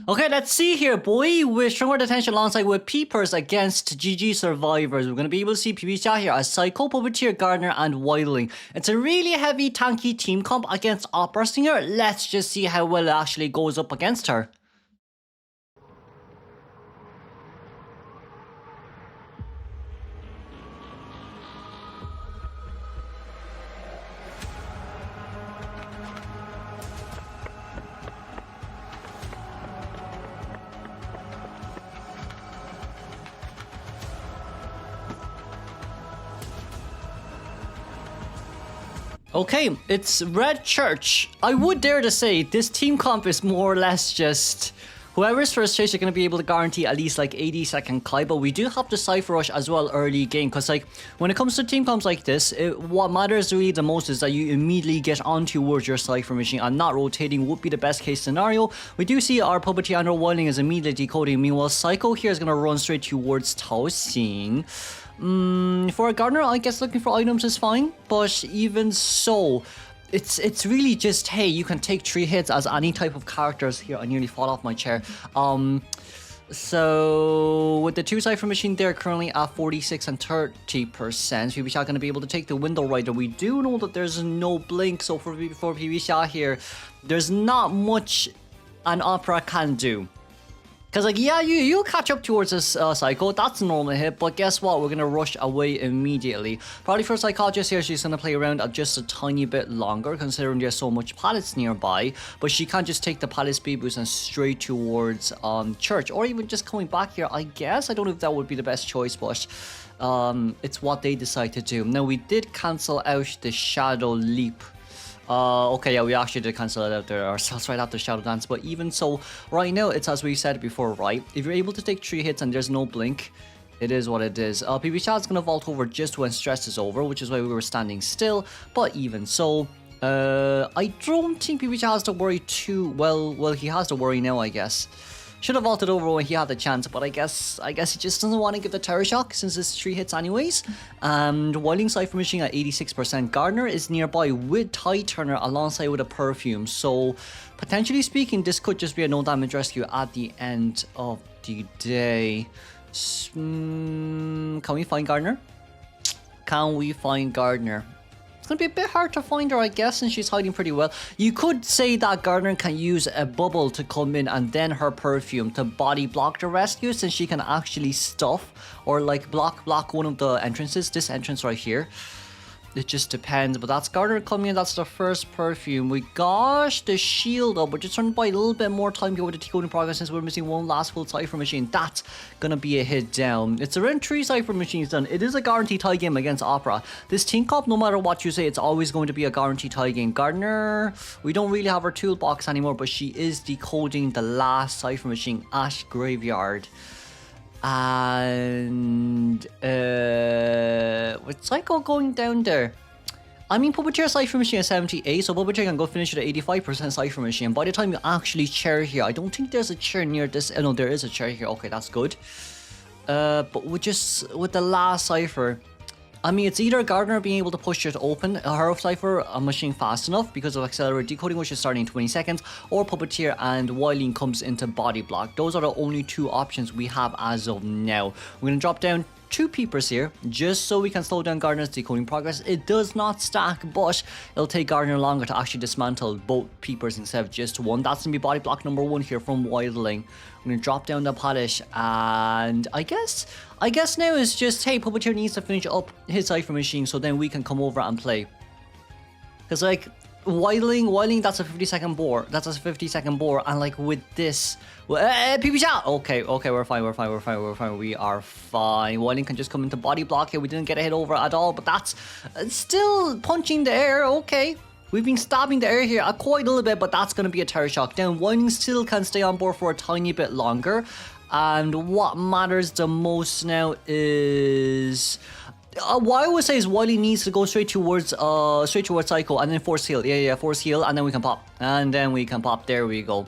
Okay, let's see here, boy. With stronger detention alongside with Peepers against GG Survivors. We're going to be able to see PB chat here as Psycho, Puppeteer, Gardener, and Wildling. It's a really heavy, tanky team comp against Opera Singer. Let's just see how well it actually goes up against her. Okay, it's Red Church. I would dare to say this team comp is more or less just whoever's first chase are going to be able to guarantee at least like 80-second Kai, but we do have the Cypher Rush as well early game, because like when it comes to team comps like this, what matters really the most is that you immediately get on towards your Cypher machine, and not rotating would be the best case scenario. We do see our Puppeteer and our Wildling is immediately decoding, meanwhile Psycho here is going to run straight towards Tao Xing. For a Gardener, I guess looking for items is fine, but even so, it's really just, hey, you can take 3 hits as any type of characters. Here, I nearly fall off my chair. So with the 2 Cypher machine, they're currently at 46 and 30%. PB Shot going to be able to take the Window Rider. We do know that there's no blink, so for PB Shot here, there's not much an Opera can do. Because, like, yeah, you'll catch up towards this Psycho. That's a normal hit. But guess what? We're going to rush away immediately. Probably for Psychologist here, she's going to play around just a tiny bit longer, considering there's so much pallets nearby. But she can't just take the pallet speed boost and straight towards Church. Or even just coming back here, I guess. I don't know if that would be the best choice, but it's what they decide to do. Now, we did cancel out the Shadow Leap. Okay, yeah, we actually did cancel it out there ourselves right after Shadow Dance, but even so, right now, it's as we said before, right? If you're able to take 3 hits and there's no blink, it is what it is. PB Shad's gonna vault over just when stress is over, which is why we were standing still, but even so, I don't think PB Shad has to worry too, well, he has to worry now, I guess. Should have vaulted over when he had the chance, but I guess he just doesn't want to give the Terror Shock since it's 3 hits anyways. And Wildling Cypher Machine at 86%. Gardener is nearby with Tide Turner alongside with a Perfume. So potentially speaking, this could just be a no damage rescue at the end of the day. Can we find Gardener? Can we find Gardener? It's going to be a bit hard to find her, I guess, since she's hiding pretty well. You could say that Gardener can use a bubble to come in and then her Perfume to body block the rescue, since she can actually stuff or like block one of the entrances. This entrance right here. It just depends, but that's Gardener coming in. That's the first Perfume. We got the shield up, but just trying to buy a little bit more time here with the decoding progress since we're missing one last full Cypher machine. That's gonna be a hit down. It's around 3 Cypher machines done. It is a guaranteed tie game against Opera. This team comp, no matter what you say, it's always going to be a guaranteed tie game. Gardener, we don't really have her toolbox anymore, but she is decoding the last Cypher machine at Graveyard. And with Psycho going down there, I mean, Puppeteer Cypher Machine at 78, so Puppeteer can go finish at 85% Cypher Machine. By the time you actually chair here, I don't think there's a chair near this. No, there is a chair here. Okay, that's good. But with the last Cypher, I mean, it's either Gardener being able to push it open, her Cypher machine fast enough because of accelerated decoding, which is starting in 20 seconds, or Puppeteer and Wildling comes into body block. Those are the only 2 options we have as of now. We're going to drop down 2 Peepers here, just so we can slow down Gardener's decoding progress. It does not stack, but it'll take Gardener longer to actually dismantle both Peepers instead of just 1. That's going to be body block number 1 here from Wildling. I'm going to drop down the polish, and I guess now is just, hey, Puppeteer needs to finish up his Cypher machine so then we can come over and play. Because, like, Wildling, that's a 50-second bore. That's a 50-second bore, and, like, with this... PB Shot! Okay, we're fine. We are fine. Wildling can just come into body block here. We didn't get a hit over at all, but that's still punching the air. Okay. We've been stabbing the air here quite a little bit, but that's going to be a Terror Shock down. Wildling still can stay on board for a tiny bit longer. And what matters the most now is... what I would say is Wildling needs to go straight towards Psycho and then force heal. Yeah, force heal, and then we can pop. There we go.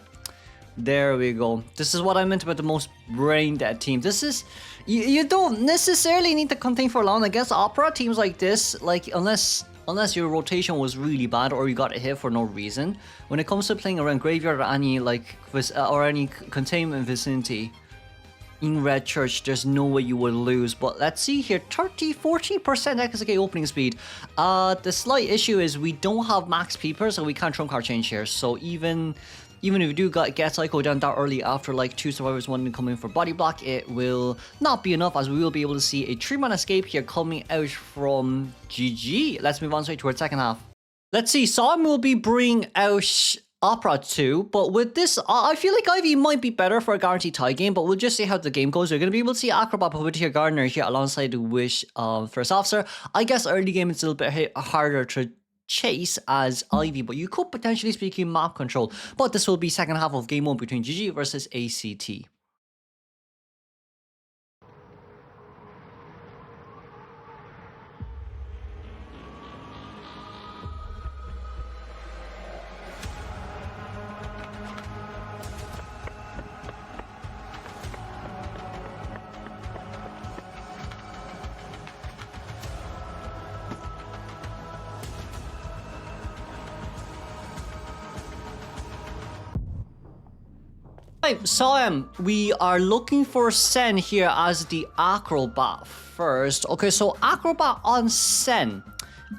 This is what I meant about the most brain dead team. This is... You don't necessarily need to contain for long. I guess Opera teams like this, like, unless unless your rotation was really bad or you got a hit for no reason. When it comes to playing around graveyard or any any containment vicinity in Red Church, there's no way you will lose. But let's see here, 40% XSK opening speed. The slight issue is we don't have max peeper, so we can't trump card change here. So even if you do get Psycho down that early after like 2 survivors wanting to come in for body block, it will not be enough, as we will be able to see a 3-man escape here coming out from GG. Let's move on straight towards second half. Let's see, Sam will be bringing out Opera 2, but with this, I feel like Ivy might be better for a guaranteed tie game, but we'll just see how the game goes. We're going to be able to see Acrobat Puppeteer Gardener here alongside the Wish First Officer. I guess early game it's a little bit harder to chase as Ivy, but you could potentially speak in map control. But this will be second half of game 1 between GG versus ACT. Right, so we are looking for Sen here as the Acrobat first. Okay, so Acrobat on Sen.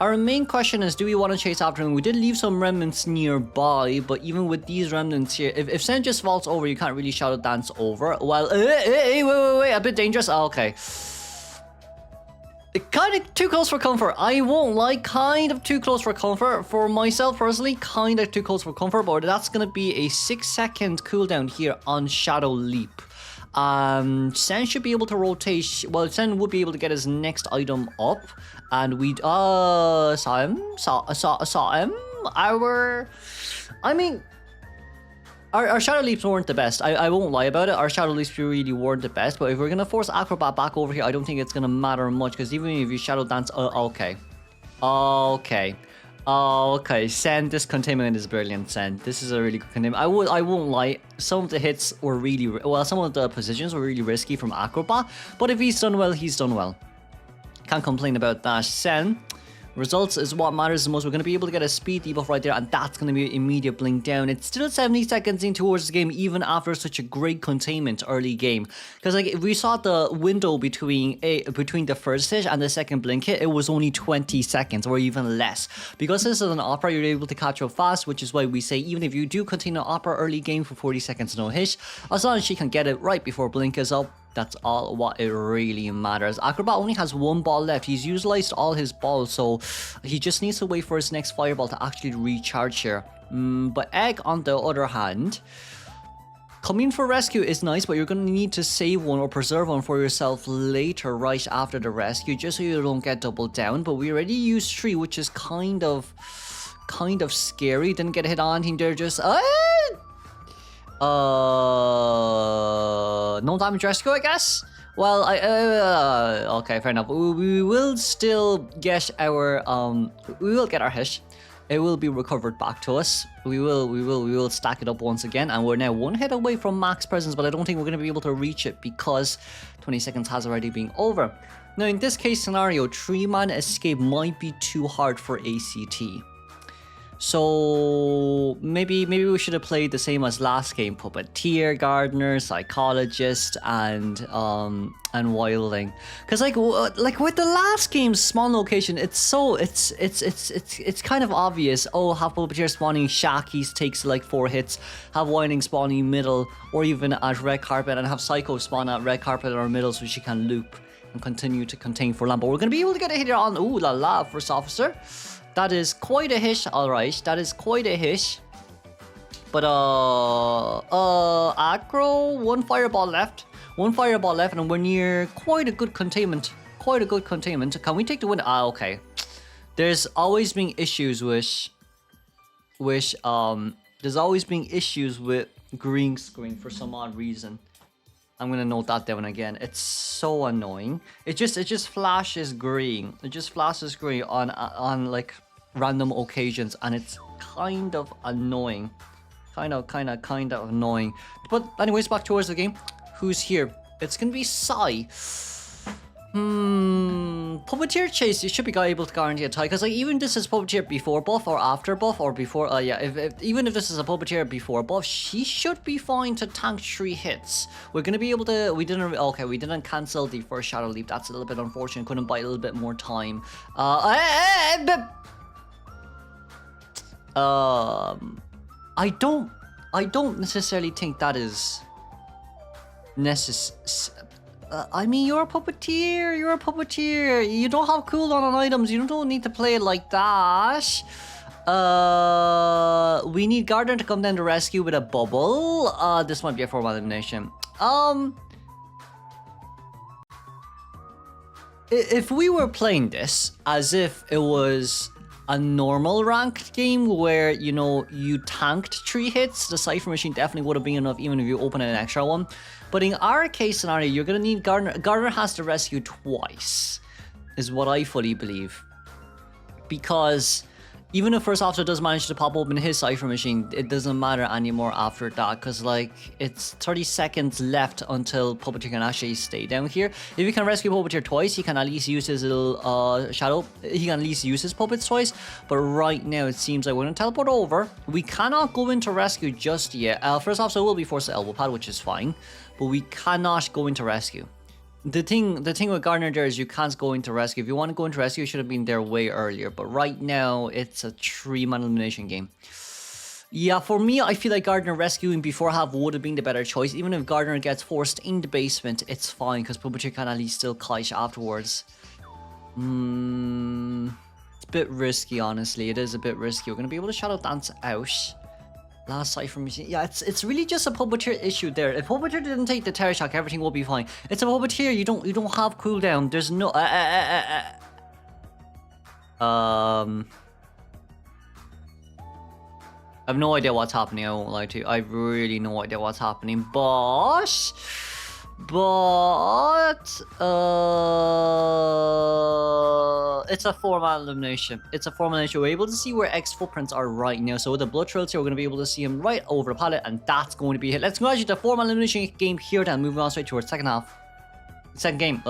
Our main question is, do we want to chase after him? We did leave some remnants nearby, but even with these remnants here, if Sen just vaults over, you can't really Shadow Dance over. Well, wait, a bit dangerous. Oh, okay. Kind of too close for comfort. I won't lie, kind of too close for comfort. For myself personally, kind of too close for comfort, but that's going to be a 6-second cooldown here on Shadow Leap. Sen should be able to rotate. Well, Sen would be able to get his next item up, and we'd saw him. Our Shadow Leaps weren't the best. I won't lie about it. Our Shadow Leaps really weren't the best. But if we're going to force Acrobat back over here, I don't think it's going to matter much. Because even if you Shadow Dance... Okay. Sen, this containment is brilliant, Sen. This is a really good containment. I won't lie. Some of the hits were really... Well, some of the positions were really risky from Acrobat. But if he's done well, he's done well. Can't complain about that. Sen... Results is what matters the most. We're going to be able to get a speed debuff right there, and that's going to be immediate blink down. It's still 70 seconds in towards the game, even after such a great containment early game. Because like if we saw the window between the first hit and the second blink hit, it was only 20 seconds or even less. Because this is an opera, you're able to catch up fast, which is why we say even if you do contain an opera early game for 40 seconds no hit, as long as she can get it right before blink is up, that's all what it really matters. Acrobat only has 1 ball left. He's utilized all his balls, so he just needs to wait for his next fireball to actually recharge here. But Egg, on the other hand, coming for rescue is nice, but you're going to need to save one or preserve one for yourself later, right after the rescue, just so you don't get doubled down. But we already used 3, which is kind of scary. Didn't get hit on him there, just... no damage rescue, I guess. Well, okay, fair enough. We will still get our we will get our hit. It will be recovered back to us. We will stack it up once again, and we're now 1 hit away from max presence, but I don't think we're going to be able to reach it because 20 seconds has already been over. Now, in this case scenario, 3-man escape might be too hard for ACT. So maybe we should have played the same as last game: Puppeteer, Gardener, Psychologist, and Wildling. Because like with the last game's small location, it's kind of obvious. Oh, have Puppeteer spawning Shackies takes like 4 hits, have Wildling spawning middle or even at red carpet, and have Psycho spawn at red carpet or middle so she can loop and continue to contain for long. But we're gonna be able to get a hit here on ooh la la First Officer. That is quite a hit, alright. That is quite a hit. But, aggro, 1 fireball left. 1 fireball left, and we're near quite a good containment. Quite a good containment. Can we take the win? Okay. There's always been issues with green screen for some odd reason. I'm gonna note that down again. It's so annoying. It just flashes green. It just flashes green on like random occasions, and it's kind of annoying. Kind of annoying. But anyways, back towards the game. Who's here? It's gonna be Sai. Puppeteer Chase, you should be able to guarantee a tie, because like even this is Puppeteer before buff or after buff or before, yeah, even if this is a Puppeteer before buff, she should be fine to tank 3 hits. We're gonna be able to, we didn't cancel the first Shadow Leap, that's a little bit unfortunate, couldn't buy a little bit more time. I don't necessarily think that is necessary. I mean, you're a puppeteer. You're a puppeteer. You don't have cooldown on items. You don't need to play it like that. We need Gardner to come down to rescue with a bubble. This might be a 4-man elimination. If we were playing this as if it was a normal ranked game where, you know, you tanked 3 hits, the Cypher Machine definitely would have been enough even if you open an extra one. But in our case scenario, you're going to need Gardner. Gardner has to rescue twice, is what I fully believe. Because even if First Officer does manage to pop open his Cypher Machine, it doesn't matter anymore after that, because like it's 30 seconds left until Puppeteer can actually stay down here. If he can rescue Puppeteer twice, he can at least use his little shadow. He can at least use his puppets twice. But right now it seems like we're gonna teleport over. We cannot go into rescue just yet. First Officer will be forced to elbow pad, which is fine, but we cannot go into rescue. The thing with Gardner there is you can't go into rescue. If you want to go into rescue, you should have been there way earlier. But right now, it's a 3-man elimination game. Yeah, for me, I feel like Gardner rescuing before half would have been the better choice. Even if Gardner gets forced in the basement, it's fine, because Puppeteer can at least still kite afterwards. It's a bit risky, honestly. It is a bit risky. We're going to be able to Shadow Dance out. Last Cypher Machine. Yeah, it's really just a Puppeteer issue there. If Puppeteer didn't take the Terror Shock, everything will be fine. It's a Puppeteer. You don't have cooldown. There's no. I have no idea what's happening. I won't lie to you. I have really no idea what's happening. But it's a 4-man elimination. It's a 4-man elimination. We're able to see where X footprints are right now. So with the blood trails here, we're going to be able to see him right over the pallet, and that's going to be it. Let's congratulate the 4-man elimination game here. Then moving on straight to our second game.